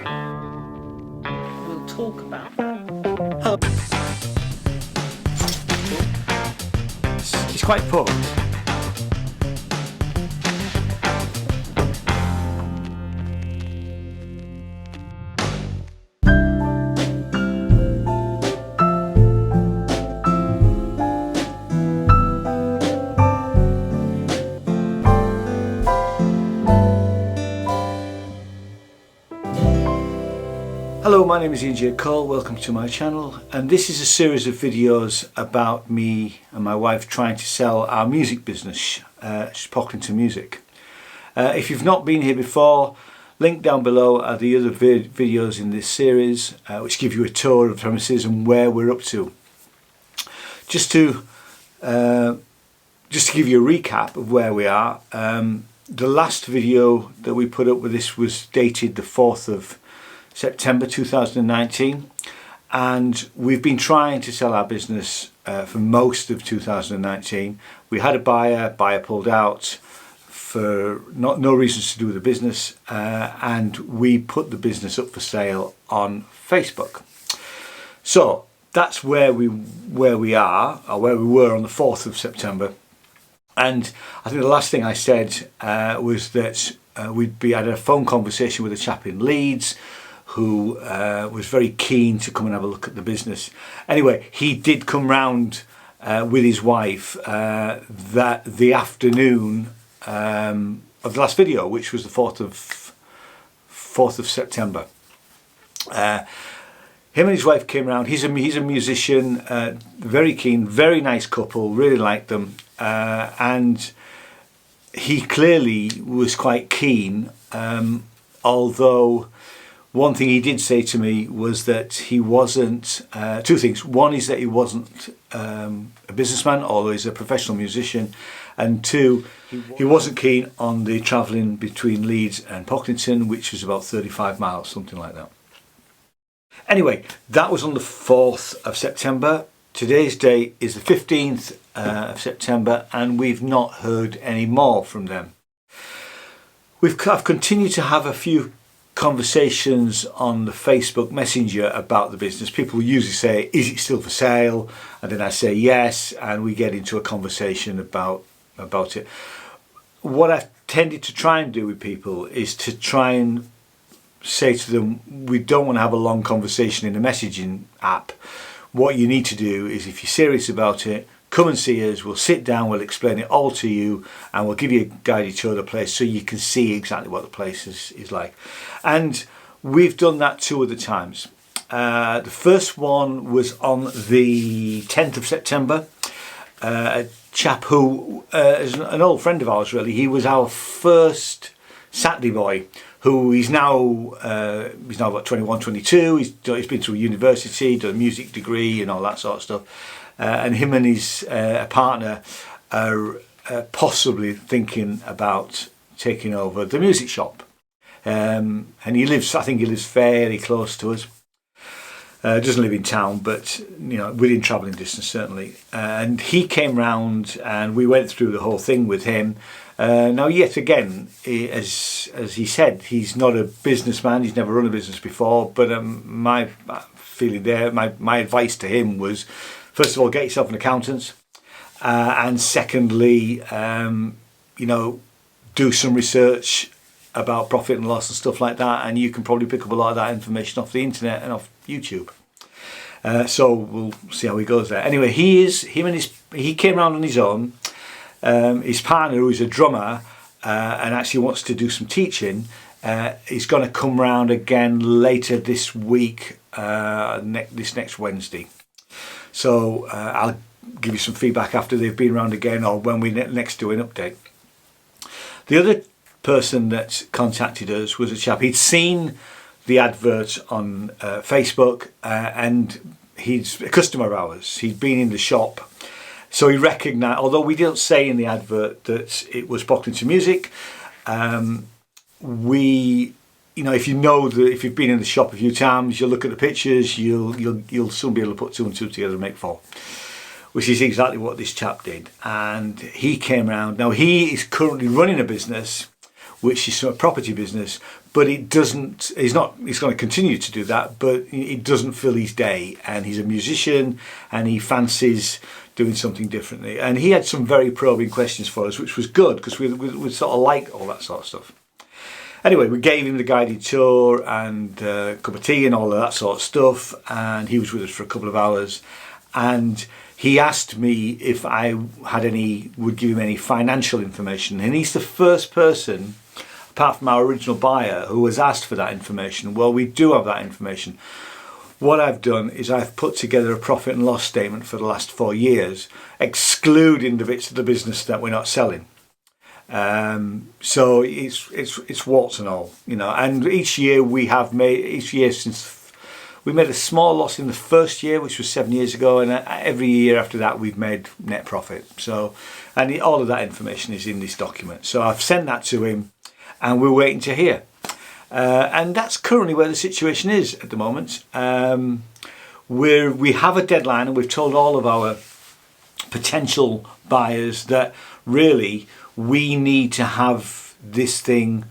We'll talk about that. It's quite poor. Hello, my name is Ian J. Cole, welcome to my channel, and this is a series of videos about me and my wife trying to sell our music business, Pocklington Music. If you've not been here before, link down below are the other videos in this series which give you a tour of the premises and where we're up to. Just to give you a recap of where we are, the last video that we put up with this was dated the 4th of September 2019, and we've been trying to sell our business for most of 2019. We had a buyer pulled out for no reasons to do with the business, and we put the business up for sale on Facebook. So that's where we are, or where we were on the 4th of September. And I think the last thing I said was that we'd had a phone conversation with a chap in Leeds who was very keen to come and have a look at the business. Anyway, he did come round with his wife that the afternoon of the last video, which was the 4th of September. Him and his wife came round. He's a musician, very keen, very nice couple, really liked them, and he clearly was quite keen, although one thing he did say to me was that he wasn't, two things. One is that he wasn't a businessman, although he's a professional musician. And two, he wasn't keen on the travelling between Leeds and Pocklington, which was about 35 miles, something like that. Anyway, that was on the 4th of September. Today's date is the 15th of September, and we've not heard any more from them. I've continued to have a few conversations on the Facebook Messenger about the business. People usually say, is it still for sale? And then I say yes, and we get into a conversation about it. What I've tended to try and do with people is to try and say to them, we don't want to have a long conversation in a messaging app. What you need to do is, if you're serious about it, come and see us, we'll sit down, we'll explain it all to you, and we'll give you a guided tour of the place so you can see exactly what the place is like. And we've done that 2 other times. The first one was on the 10th of September. A chap who is an old friend of ours, really. He was our first Saturday boy, who he's now about 21, 22. He's been through university, done a music degree and all that sort of stuff. And him and his partner are possibly thinking about taking over the music shop. And I think he lives fairly close to us. Doesn't live in town, but within travelling distance certainly. And he came round, and we went through the whole thing with him. Now, yet again, as he said, he's not a businessman. He's never run a business before. But my feeling there, my advice to him was, first of all, get yourself an accountant, and secondly, do some research about profit and loss and stuff like that, and you can probably pick up a lot of that information off the internet and off YouTube. So we'll see how he goes there. Anyway, he came around on his own. His partner, who is a drummer and actually wants to do some teaching, is going to come round again later this week, this next Wednesday. So I'll give you some feedback after they've been around again, or when we next do an update. The other person that contacted us was a chap. He'd seen the advert on Facebook, and he's a customer of ours. He'd been in the shop, so he recognised, although we didn't say in the advert that it was Pocklington Music, if you've been in the shop a few times, you'll look at the pictures, you'll soon be able to put 2 and 2 together and make 4, which is exactly what this chap did. And he came round. Now, he is currently running a business, which is a property business, but it doesn't. He's going to continue to do that, but it doesn't fill his day. And he's a musician, and he fancies doing something differently. And he had some very probing questions for us, which was good because we sort of like all that sort of stuff. Anyway, we gave him the guided tour and a cup of tea and all of that sort of stuff, and he was with us for a couple of hours. And he asked me if I would give him any financial information, and he's the first person, apart from our original buyer, who has asked for that information. Well, we do have that information. What I've done is I've put together a profit and loss statement for the last 4 years, excluding the bits of the business that we're not selling. So it's warts and all, you know. And each year we made a small loss in the first year, which was 7 years ago, and every year after that we've made net profit. So, and all of that information is in this document. So I've sent that to him, and we're waiting to hear. And that's currently where the situation is at the moment. We have a deadline, and we've told all of our potential buyers that really we need to have this thing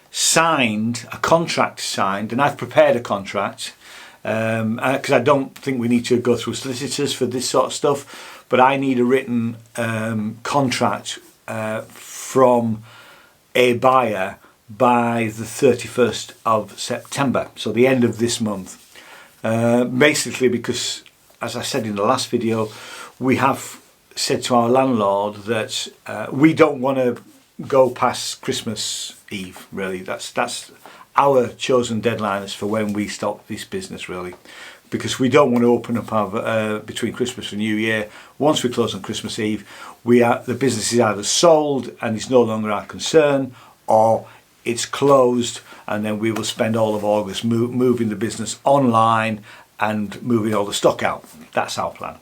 signed, a contract signed, and I've prepared a contract because I don't think we need to go through solicitors for this sort of stuff, but I need a written contract from a buyer by the 31st of September, so the end of this month. Basically because, as I said in the last video, we have said to our landlord that we don't want to go past Christmas Eve, really. That's our chosen deadline as for when we stop this business, really, because we don't want to open up our between Christmas and New Year. Once we close on Christmas Eve, the business is either sold and it's no longer our concern, or it's closed, and then we will spend all of August moving the business online and moving all the stock out. That's our plan.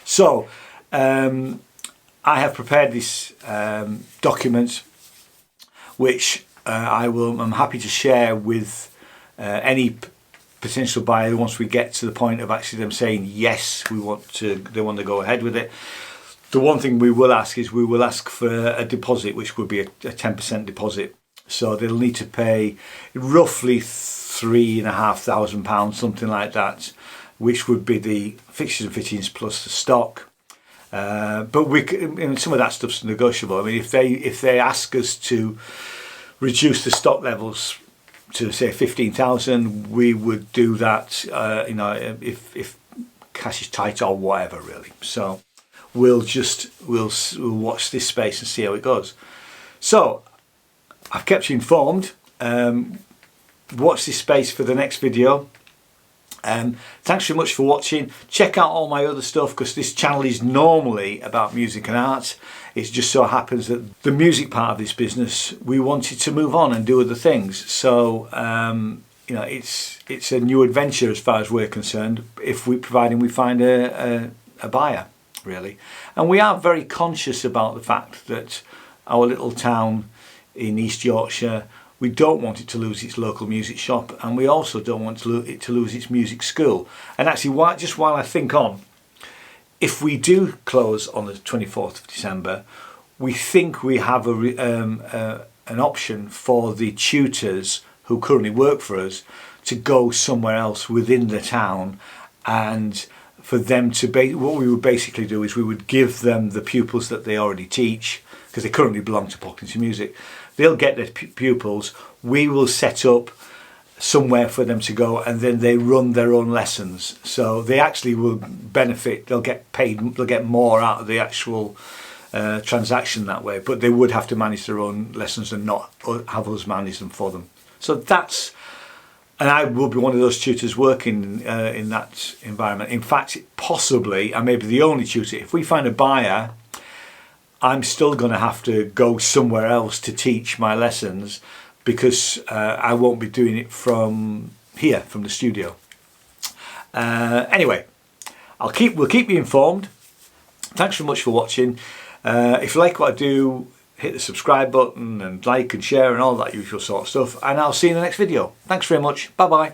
So I have prepared this document, which I'm happy to share with any potential buyer once we get to the point of actually them saying yes, they want to go ahead with it. The one thing we will ask is we will ask for a deposit, which would be a 10% deposit. So they'll need to pay roughly £3,500, something like that, which would be the fixtures and fittings plus the stock. But some of that stuff's negotiable. I mean, if they ask us to reduce the stock levels to say 15,000, we would do that. If cash is tight or whatever, really. So we'll watch this space and see how it goes. So I've kept you informed. Watch this space for the next video. Thanks very much for watching. Check out all my other stuff, because this channel is normally about music and art. It just so happens that the music part of this business, we wanted to move on and do other things. So it's a new adventure as far as we're concerned, providing we find a buyer, really. And we are very conscious about the fact that our little town in East Yorkshire, we don't want it to lose its local music shop, and we also don't want it to lose its music school. And actually, while I think on, if we do close on the 24th of December, we think we have an option for the tutors who currently work for us to go somewhere else within the town, and for them to what we would basically do is we would give them the pupils that they already teach, because they currently belong to Pocklington Music. They'll get their pupils, we will set up somewhere for them to go, and then they run their own lessons. So they actually will benefit, they'll get paid, they'll get more out of the actual transaction that way, but they would have to manage their own lessons and not have us manage them for them. So and I will be one of those tutors working in that environment. In fact, possibly I may be the only tutor. If we find a buyer, I'm still going to have to go somewhere else to teach my lessons, because I won't be doing it from here, from the studio. Anyway, we'll keep you informed. Thanks very much for watching. If you like what I do, hit the subscribe button and like and share and all that usual sort of stuff, and I'll see you in the next video. Thanks very much. Bye bye.